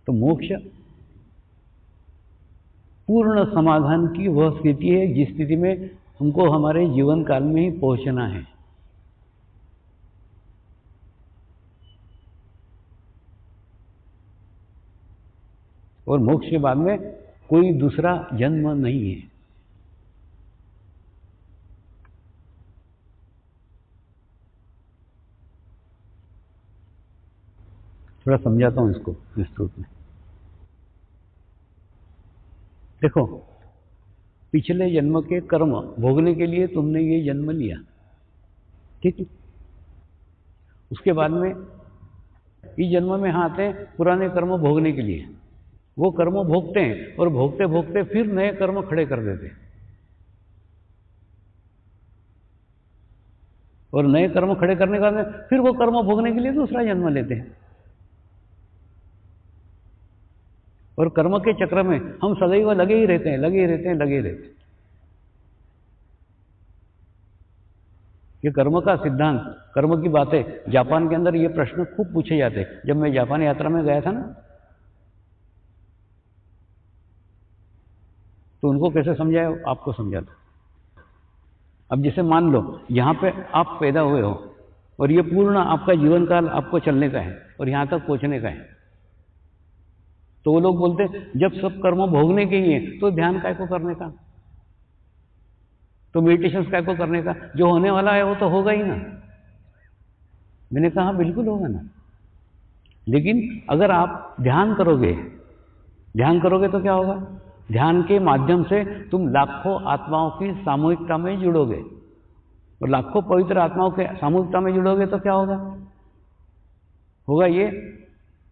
तो मोक्ष पूर्ण समाधान की वह स्थिति है जिस स्थिति में हमको हमारे जीवन काल में ही पहुंचना है। और मोक्ष के बाद में कोई दूसरा जन्म नहीं है। थोड़ा समझाता हूं इसको विस्तृत में। देखो, पिछले जन्म के कर्म भोगने के लिए तुमने ये जन्म लिया, ठीक है। उसके बाद में इस जन्म में आते हैं पुराने कर्म भोगने के लिए। वो कर्म भोगते हैं और भोगते भोगते फिर नए कर्म खड़े कर देते हैं, और नए कर्म खड़े करने के बाद फिर वो कर्म भोगने के लिए दूसरा जन्म लेते हैं। और कर्म के चक्र में हम सदैव लगे ही रहते हैं, लगे ही रहते हैं, लगे ही रहते हैं। ये कर्म का सिद्धांत, कर्म की बातें जापान के अंदर ये प्रश्न खूब पूछे जाते हैं। जब मैं जापान यात्रा में गया था ना, तो उनको कैसे समझाया, आपको समझाता। अब जैसे मान लो यहां पे आप पैदा हुए हो और ये पूर्ण आपका जीवन काल आपको चलने का है और यहां तक पहुंचने का है, तो वो लोग बोलते जब सब कर्म भोगने के ही है तो ध्यान काय को करने का, तो मेडिटेशन काय को करने का, जो होने वाला है वो तो होगा ही ना। मैंने कहा बिल्कुल होगा ना, लेकिन अगर आप ध्यान करोगे तो क्या होगा? ध्यान के माध्यम से तुम लाखों आत्माओं की सामूहिकता में जुड़ोगे, और लाखों पवित्र आत्माओं के सामूहिकता में जुड़ोगे तो क्या होगा ये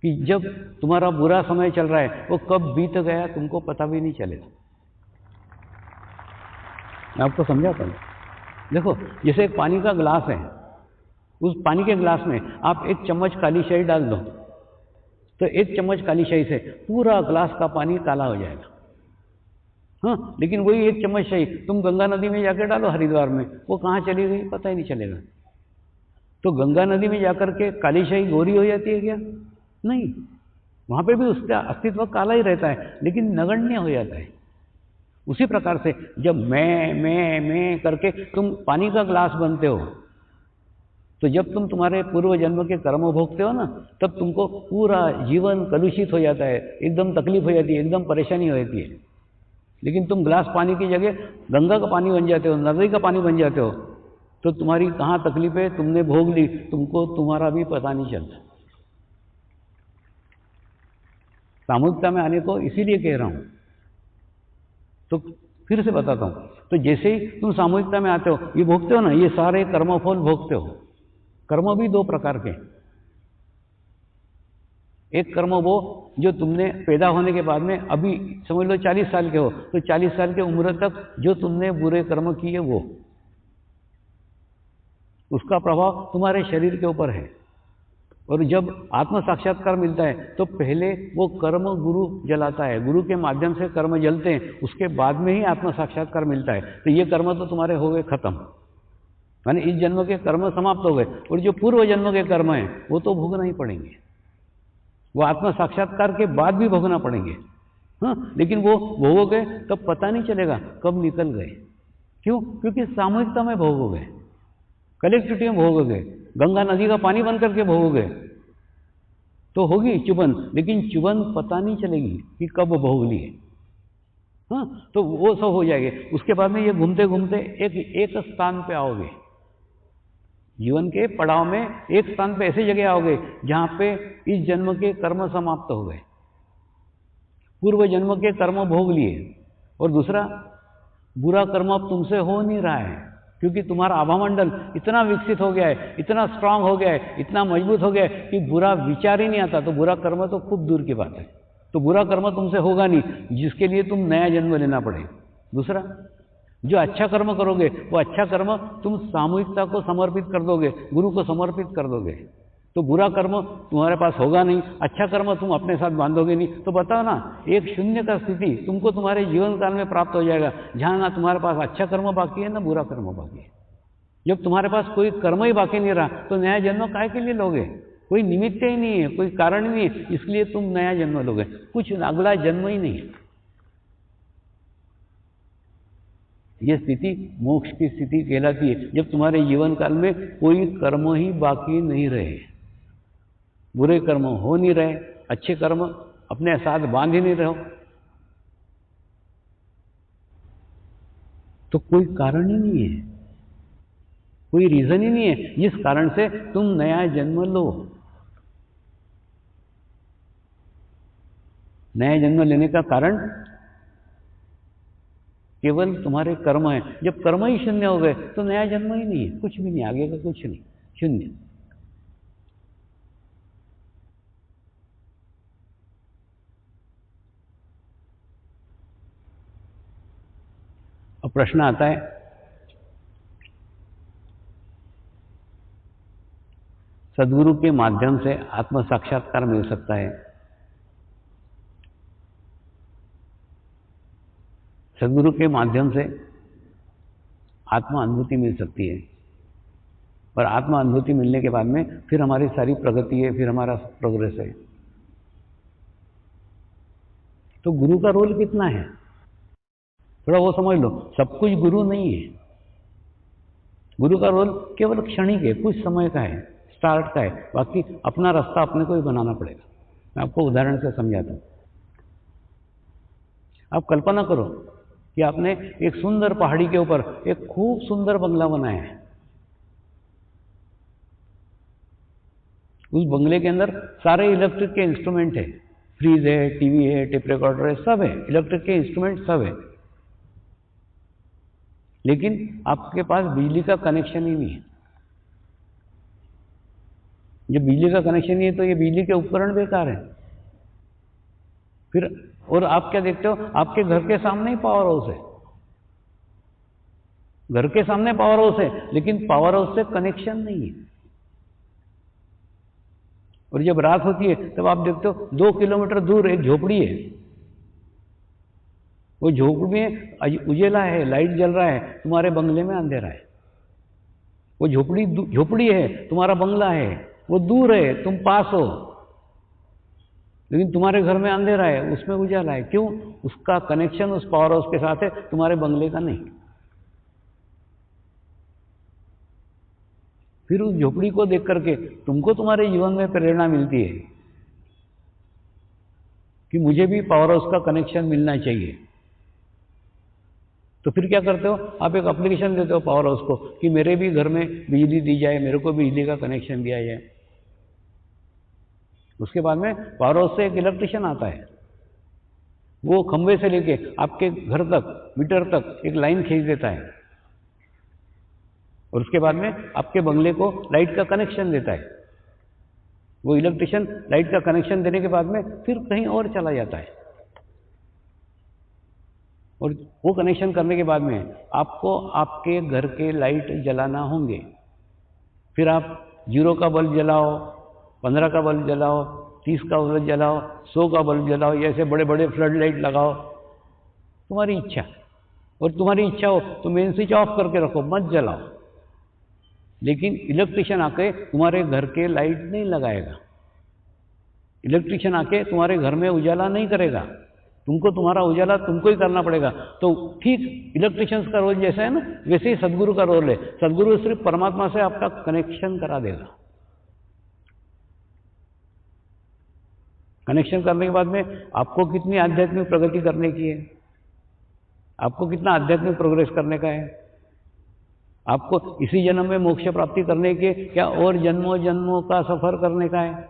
कि जब तुम्हारा बुरा समय चल रहा है वो कब बीत गया तुमको पता भी नहीं चलेगा। मैं आपको समझाता हूं। देखो, जैसे एक पानी का गिलास है, उस पानी के गिलास में आप एक चम्मच काली शाही डाल दो, तो एक चम्मच काली शाही से पूरा गिलास का पानी काला हो जाएगा। हाँ, लेकिन वही एक चम्मच शाही तुम गंगा नदी में जाकर डालो हरिद्वार में, वो कहाँ चली गई पता ही नहीं चलेगा। तो गंगा नदी में जाकर के काली शाही गोरी हो जाती है क्या? नहीं, वहां पे भी उसका अस्तित्व काला ही रहता है, लेकिन नगण्य हो जाता है। उसी प्रकार से जब मैं करके तुम पानी का ग्लास बनते हो, तो जब तुम तुम्हारे पूर्व जन्म के कर्म भोगते हो ना, तब तुमको पूरा जीवन कलुषित हो जाता है, एकदम तकलीफ हो जाती है, एकदम परेशानी हो जाती है। लेकिन तुम गिलास पानी की जगह गंगा का पानी बन जाते हो, नदी का पानी बन जाते हो, तो तुम्हारी कहाँ तकलीफ है तुमने भोग ली, तुमको तुम्हारा भी पता नहीं चलता। सामूहिकता में आने को इसीलिए कह रहा हूं। तो फिर से बताता हूं, तो जैसे ही तुम सामूहिकता में आते हो, ये भोगते हो ना, ये सारे कर्मफल भोगते हो। कर्म भी दो प्रकार के, एक कर्म वो जो तुमने पैदा होने के बाद में, अभी समझ लो 40 साल के हो, तो 40 साल के उम्र तक जो तुमने बुरे कर्म किए वो, उसका प्रभाव तुम्हारे शरीर के ऊपर है। और जब आत्म साक्षात्कार मिलता है तो पहले वो कर्म गुरु जलाता है, गुरु के माध्यम से कर्म जलते हैं, उसके बाद में ही आत्म साक्षात्कार मिलता है। तो ये कर्म तो तुम्हारे हो गए खत्म, माने इस जन्म के कर्म समाप्त हो गए, और जो पूर्व जन्म के कर्म हैं वो तो भोगना ही पड़ेंगे, वो आत्म साक्षात्कार के बाद भी भोगना पड़ेंगे। हाँ, लेकिन वो भोगोगे तब पता नहीं चलेगा कब निकल गए। क्यों? क्योंकि सामूहिकता में भोगोगे, कलेक्टिविटी में भोगोगे, गंगा नदी का पानी बन करके भोगोगे तो होगी चुभन, लेकिन चुभन पता नहीं चलेगी कि कब भोग लिए। हाँ, तो वो सब हो जाएंगे। उसके बाद में ये घूमते घूमते एक स्थान पे आओगे, जीवन के पड़ाव में एक स्थान पे ऐसी जगह आओगे जहां पे इस जन्म के कर्म समाप्त हो गए, पूर्व जन्म के कर्म भोग लिए, और दूसरा बुरा कर्म अब तुमसे हो नहीं रहा है, क्योंकि तुम्हारा आभामंडल इतना विकसित हो गया है, इतना स्ट्रांग हो गया है, इतना मजबूत हो गया है कि बुरा विचार ही नहीं आता। तो बुरा कर्म तो खूब दूर की बात है, तो बुरा कर्म तुमसे होगा नहीं, जिसके लिए तुम नया जन्म लेना पड़े। दूसरा, जो अच्छा कर्म करोगे वो अच्छा कर्म तुम सामूहिकता को समर्पित कर दोगे, गुरु को समर्पित कर दोगे, तो बुरा कर्म तुम्हारे पास होगा नहीं, अच्छा कर्म तुम अपने साथ बांधोगे नहीं। तो बताओ ना, एक शून्य का स्थिति तुमको तुम्हारे जीवन काल में प्राप्त हो जाएगा, जहां ना तुम्हारे पास अच्छा कर्म बाकी है ना बुरा कर्म बाकी है। जब तुम्हारे पास कोई कर्म ही बाकी नहीं रहा तो नया जन्म काहे के लिए लोगे? कोई निमित्त ही नहीं है, कोई कारण ही नहीं है, इसलिए तुम नया जन्म लोगे, कुछ अगला जन्म ही नहीं है। ये स्थिति मोक्ष की स्थिति कहलाती है, जब तुम्हारे जीवन काल में कोई कर्म ही बाकी नहीं रहे, बुरे कर्म हो नहीं रहे, अच्छे कर्म अपने साथ बांध ही नहीं रहो, तो कोई कारण ही नहीं है, कोई रीजन ही नहीं है जिस कारण से तुम नया जन्म लो। नया जन्म लेने का कारण केवल तुम्हारे कर्म है। जब कर्म ही शून्य हो गए तो नया जन्म ही नहीं है, कुछ भी नहीं, आगे का कुछ नहीं, शून्य। अब प्रश्न आता है, सद्गुरु के माध्यम से आत्म साक्षात्कार मिल सकता है। सद्गुरु के माध्यम से आत्मा अनुभूति मिल सकती है, और आत्मा अनुभूति मिलने के बाद में फिर हमारी सारी प्रगति है, फिर हमारा प्रोग्रेस है। तो गुरु का रोल कितना है, थोड़ा वो समझ लो। सब कुछ गुरु नहीं है, गुरु का रोल केवल क्षणिक है, कुछ समय का है, स्टार्ट का है, बाकी अपना रास्ता अपने को ही बनाना पड़ेगा। मैं आपको उदाहरण से समझाता हूँ। आप कल्पना करो कि आपने एक सुंदर पहाड़ी के ऊपर एक खूब सुंदर बंगला बनाया है। उस बंगले के अंदर सारे इलेक्ट्रिक के इंस्ट्रूमेंट है, फ्रीज है, टीवी है, टेप रिकॉर्डर है, सब है, इलेक्ट्रिक के इंस्ट्रूमेंट सब है, लेकिन आपके पास बिजली का कनेक्शन ही नहीं है। जब बिजली का कनेक्शन नहीं है तो ये बिजली के उपकरण बेकार है। फिर और आप क्या देखते हो, आपके घर के सामने ही पावर हाउस है, घर के सामने पावर हाउस है, लेकिन पावर हाउस से कनेक्शन नहीं है। और जब रात होती है तब आप देखते हो 2 किलोमीटर दूर एक झोपड़ी है, वो झोपड़ी में उजेला है, लाइट जल रहा है, तुम्हारे बंगले में अंधेरा है। वो झोपड़ी है, तुम्हारा बंगला है, वो दूर है, तुम पास हो, लेकिन तुम्हारे घर में अंधेरा है, उसमें उजाला है। क्यों? उसका कनेक्शन उस पावर हाउस के साथ है, तुम्हारे बंगले का नहीं। फिर उस झोपड़ी को देख करके तुमको तुम्हारे जीवन में प्रेरणा मिलती है कि मुझे भी पावर हाउस का कनेक्शन मिलना चाहिए। तो फिर क्या करते हो, आप एक एप्लीकेशन देते हो पावर हाउस को कि मेरे भी घर में बिजली दी जाए, मेरे को बिजली का कनेक्शन दिया जाए। उसके बाद में पावर हाउस से एक इलेक्ट्रिशियन आता है, वो खंभे से लेके आपके घर तक, मीटर तक एक लाइन खींच देता है, और उसके बाद में आपके बंगले को लाइट का कनेक्शन देता है। वो इलेक्ट्रिशियन लाइट का कनेक्शन देने के बाद में फिर कहीं और चला जाता है, और वो कनेक्शन करने के बाद में आपको आपके घर के लाइट जलाना होंगे। फिर आप 0 का बल्ब जलाओ, 15 का बल्ब जलाओ, 30 का बल्ब जलाओ, 100 का बल्ब जलाओ, ऐसे बड़े बड़े फ्लड लाइट लगाओ, तुम्हारी इच्छा। और तुम्हारी इच्छा हो तो मेन स्विच ऑफ करके रखो, मत जलाओ, लेकिन इलेक्ट्रिशियन आके तुम्हारे घर के लाइट नहीं लगाएगा, इलेक्ट्रिशियन आके तुम्हारे घर में उजाला नहीं करेगा, तुमको तुम्हारा उजाला तुमको ही करना पड़ेगा। तो ठीक इलेक्ट्रिशियंस का रोल जैसा है ना, वैसे ही सदगुरु का रोल है। सदगुरु सिर्फ परमात्मा से आपका कनेक्शन करा देगा। कनेक्शन करने के बाद में आपको कितनी आध्यात्मिक प्रगति करने की है, आपको कितना आध्यात्मिक प्रोग्रेस करने का है, आपको इसी जन्म में मोक्ष प्राप्ति करने के क्या और जन्मों जन्मों का सफर करने का है,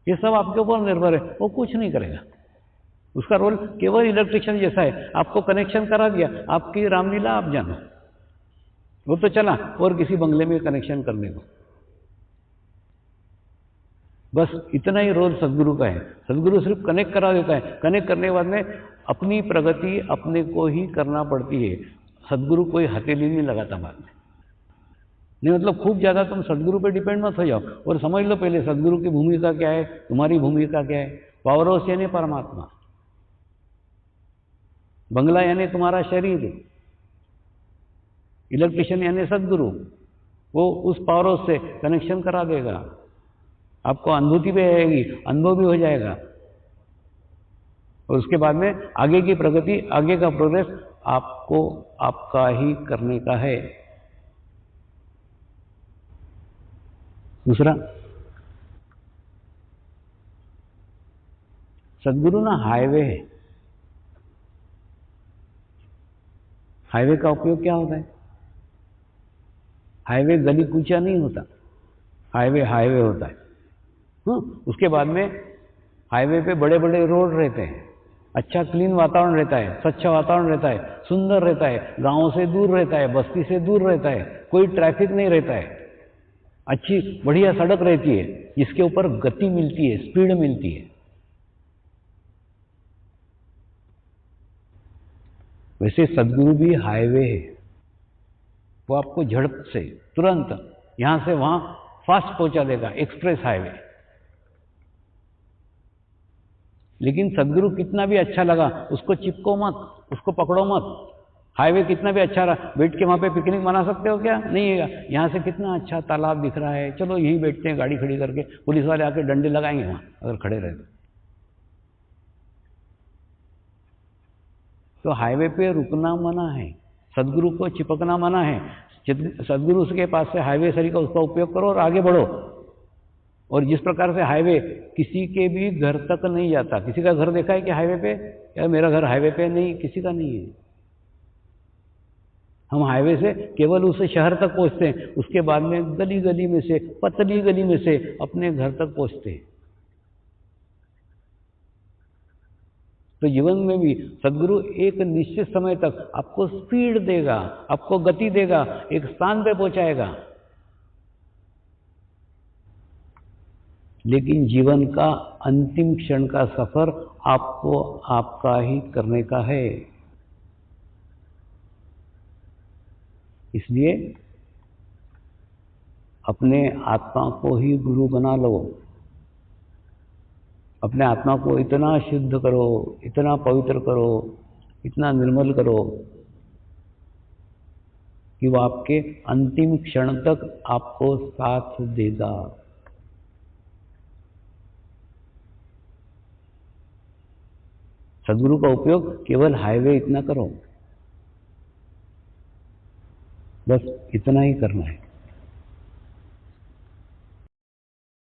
ये सब आपके ऊपर निर्भर है। वो कुछ नहीं करेगा, उसका रोल केवल इलेक्ट्रिशियन जैसा है। आपको कनेक्शन करा दिया, आपकी रामलीला आप जानो, वो तो चला और किसी बंगले में कनेक्शन करने को। बस इतना ही रोल सदगुरु का है। सदगुरु सिर्फ कनेक्ट करा देता है, कनेक्ट करने के बाद में अपनी प्रगति अपने को ही करना पड़ती है। सदगुरु कोई हथेली नहीं लगाता बाद में। नहीं मतलब खूब ज़्यादा तुम सदगुरु पे डिपेंड मत हो जाओ, और समझ लो पहले सदगुरु की भूमिका क्या है, तुम्हारी भूमिका क्या है। पावर हाउस यानी परमात्मा, बंगला यानी तुम्हारा शरीर, इलेक्ट्रिशियन यानी सदगुरु, वो उस पावर हाउस से कनेक्शन करा देगा, आपको अनुभूति भी आएगी, अनुभव भी हो जाएगा, और उसके बाद में आगे की प्रगति, आगे का प्रोग्रेस आपको आपका ही करने का है। दूसरा, सदगुरु ना हाईवे है। हाईवे का उपयोग क्या होता है? हाईवे गली कूचा नहीं होता, हाईवे हाईवे होता है। उसके बाद में हाईवे पे बड़े बड़े रोड रहते हैं, अच्छा क्लीन वातावरण रहता है, स्वच्छ वातावरण रहता है, सुंदर रहता है, गांवों से दूर रहता है, बस्ती से दूर रहता है, कोई ट्रैफिक नहीं रहता है, अच्छी बढ़िया सड़क रहती है जिसके ऊपर गति मिलती है, स्पीड मिलती है। वैसे सदगुरु भी हाईवे है, वो आपको झड़प से तुरंत यहां से वहां फास्ट पहुंचा देगा, एक्सप्रेस हाईवे। लेकिन सदगुरु कितना भी अच्छा लगा, उसको चिपको मत, उसको पकड़ो मत। हाईवे कितना भी अच्छा रहा, बैठ के वहां पे पिकनिक मना सकते हो क्या? नहीं है। यहां से कितना अच्छा तालाब दिख रहा है, चलो यहीं बैठते हैं गाड़ी खड़ी करके, पुलिस वाले आके डंडे लगाएंगे वहां अगर खड़े रहे तो। हाईवे पे रुकना मना है, सदगुरु को चिपकना मना है। सदगुरु के पास से हाईवे सरी का उसका उपयोग करो और आगे बढ़ो। और जिस प्रकार से हाईवे किसी के भी घर तक नहीं जाता, किसी का घर देखा है कि हाईवे पे, या मेरा घर हाईवे पे नहीं, किसी का नहीं है। हम हाईवे से केवल उस शहर तक पहुंचते हैं, उसके बाद में गली गली में से, पतली गली में से अपने घर तक पहुंचते हैं। तो जीवन में भी सदगुरु एक निश्चित समय तक आपको स्पीड देगा, आपको गति देगा, एक स्थान पे पहुंचाएगा। लेकिन जीवन का अंतिम क्षण का सफर आपको आपका ही करने का है। इसलिए अपने आत्मा को ही गुरु बना लो। अपने आत्मा को इतना शुद्ध करो, इतना पवित्र करो, इतना निर्मल करो कि वो आपके अंतिम क्षण तक आपको साथ देगा। सदगुरु का उपयोग केवल हाईवे इतना करो, बस इतना ही करना है।